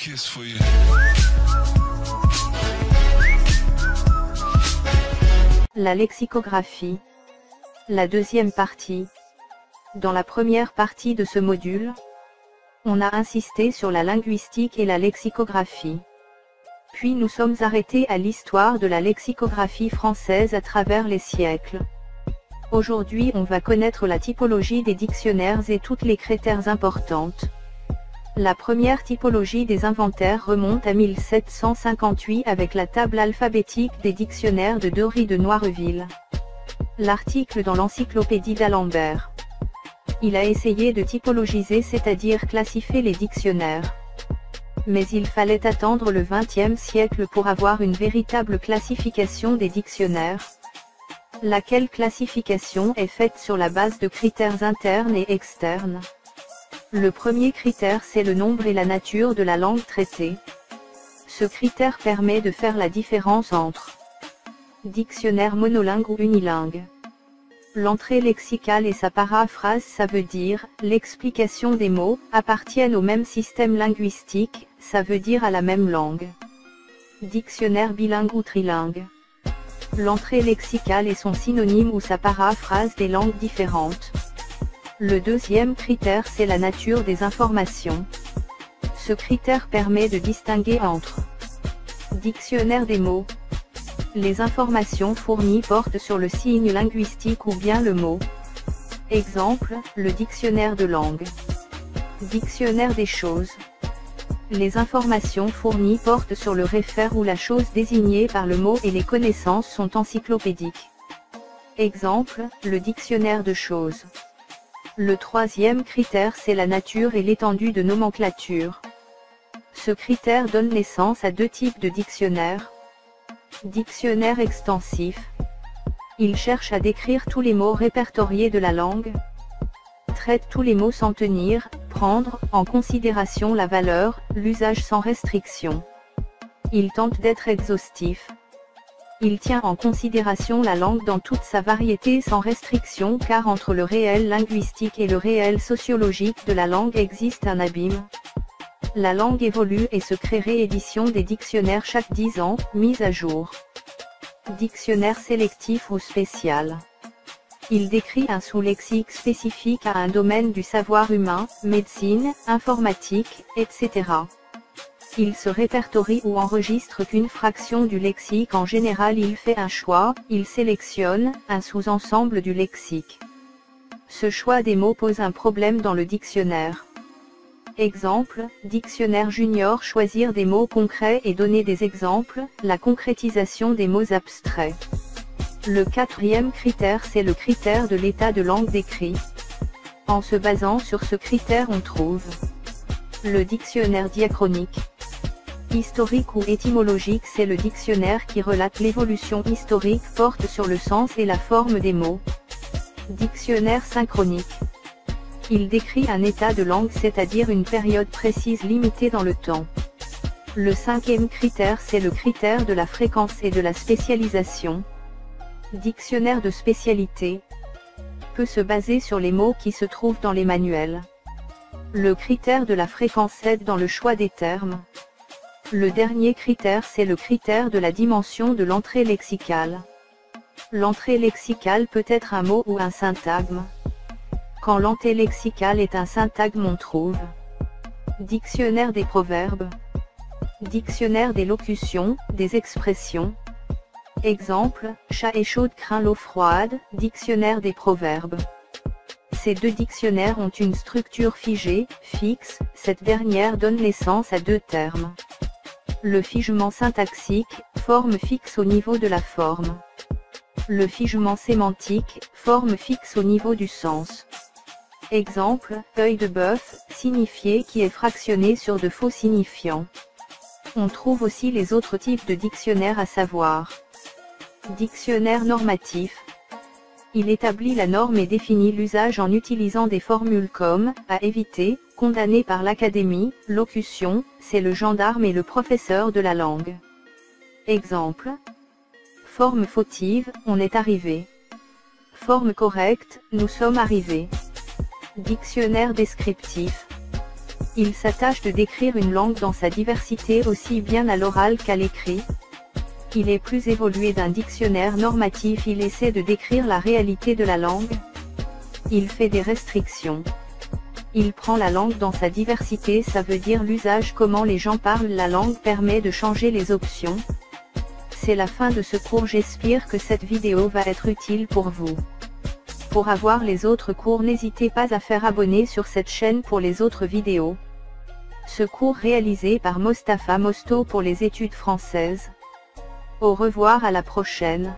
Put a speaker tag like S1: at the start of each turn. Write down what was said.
S1: kiss for you.
S2: La lexicographie. La deuxième partie. Dans la première partie de ce module, on a insisté sur la linguistique et la lexicographie. Puis nous sommes arrêtés à l'histoire de la lexicographie française à travers les siècles. Aujourd'hui on va connaître la typologie des dictionnaires et toutes les critères importantes. La première typologie des inventaires remonte à 1758 avec la table alphabétique des dictionnaires de Dory de Noireville. L'article dans l'encyclopédie d'Alembert. Il a essayé de typologiser, c'est-à-dire classifier les dictionnaires. Mais il fallait attendre le XXe siècle pour avoir une véritable classification des dictionnaires. Laquelle classification est faite sur la base de critères internes et externes. Le premier critère c'est le nombre et la nature de la langue traitée. Ce critère permet de faire la différence entre dictionnaire monolingue ou unilingue. L'entrée lexicale et sa paraphrase, ça veut dire, l'explication des mots, appartiennent au même système linguistique, ça veut dire à la même langue. Dictionnaire bilingue ou trilingue. L'entrée lexicale et son synonyme ou sa paraphrase des langues différentes. Le deuxième critère c'est la nature des informations. Ce critère permet de distinguer entre dictionnaire des mots. Les informations fournies portent sur le signe linguistique ou bien le mot. Exemple, le dictionnaire de langue. Dictionnaire des choses. Les informations fournies portent sur le réfère ou la chose désignée par le mot et les connaissances sont encyclopédiques. Exemple, le dictionnaire de choses. Le troisième critère c'est la nature et l'étendue de nomenclature. Ce critère donne naissance à deux types de dictionnaires. Dictionnaire extensif. Il cherche à décrire tous les mots répertoriés de la langue. Traite tous les mots sans tenir, prendre en considération la valeur, l'usage sans restriction. Il tente d'être exhaustif. Il tient en considération la langue dans toute sa variété sans restriction car entre le réel linguistique et le réel sociologique de la langue existe un abîme. La langue évolue et se crée réédition des dictionnaires chaque 10 ans, mise à jour. Dictionnaire sélectif ou spécial. Il décrit un sous-lexique spécifique à un domaine du savoir humain, médecine, informatique, etc. Il se répertorie ou enregistre qu'une fraction du lexique. En général il fait un choix, il sélectionne un sous-ensemble du lexique. Ce choix des mots pose un problème dans le dictionnaire. Exemple, dictionnaire junior, choisir des mots concrets et donner des exemples, la concrétisation des mots abstraits. Le quatrième critère c'est le critère de l'état de langue décrit. En se basant sur ce critère on trouve le dictionnaire diachronique. Historique ou étymologique c'est le dictionnaire qui relate l'évolution historique, porte sur le sens et la forme des mots. Dictionnaire synchronique. Il décrit un état de langue, c'est-à-dire une période précise limitée dans le temps. Le cinquième critère c'est le critère de la fréquence et de la spécialisation. Dictionnaire de spécialité. Peut se baser sur les mots qui se trouvent dans les manuels. Le critère de la fréquence aide dans le choix des termes. Le dernier critère c'est le critère de la dimension de l'entrée lexicale. L'entrée lexicale peut être un mot ou un syntagme. Quand l'entrée lexicale est un syntagme on trouve dictionnaire des proverbes, dictionnaire des locutions, des expressions. Exemple, chat est chaude craint l'eau froide, dictionnaire des proverbes. Ces deux dictionnaires ont une structure figée, fixe, cette dernière donne naissance à deux termes. Le figement syntaxique, forme fixe au niveau de la forme. Le figement sémantique, forme fixe au niveau du sens. Exemple, œil de bœuf, signifié qui est fractionné sur de faux signifiants. On trouve aussi les autres types de dictionnaires à savoir. Dictionnaire normatif. Il établit la norme et définit l'usage en utilisant des formules comme « à éviter », condamné par l'Académie, locution, c'est le gendarme et le professeur de la langue. Exemple. Forme fautive, on est arrivé. Forme correcte, nous sommes arrivés. Dictionnaire descriptif. Il s'attache de décrire une langue dans sa diversité aussi bien à l'oral qu'à l'écrit. Il est plus évolué d'un dictionnaire normatif, il essaie de décrire la réalité de la langue. Il fait des restrictions. Il prend la langue dans sa diversité, ça veut dire l'usage, comment les gens parlent la langue permet de changer les options. C'est la fin de ce cours, j'espère que cette vidéo va être utile pour vous. Pour avoir les autres cours, n'hésitez pas à faire abonner sur cette chaîne pour les autres vidéos. Ce cours réalisé par Mostafa Mosto pour les études françaises. Au revoir, à la prochaine.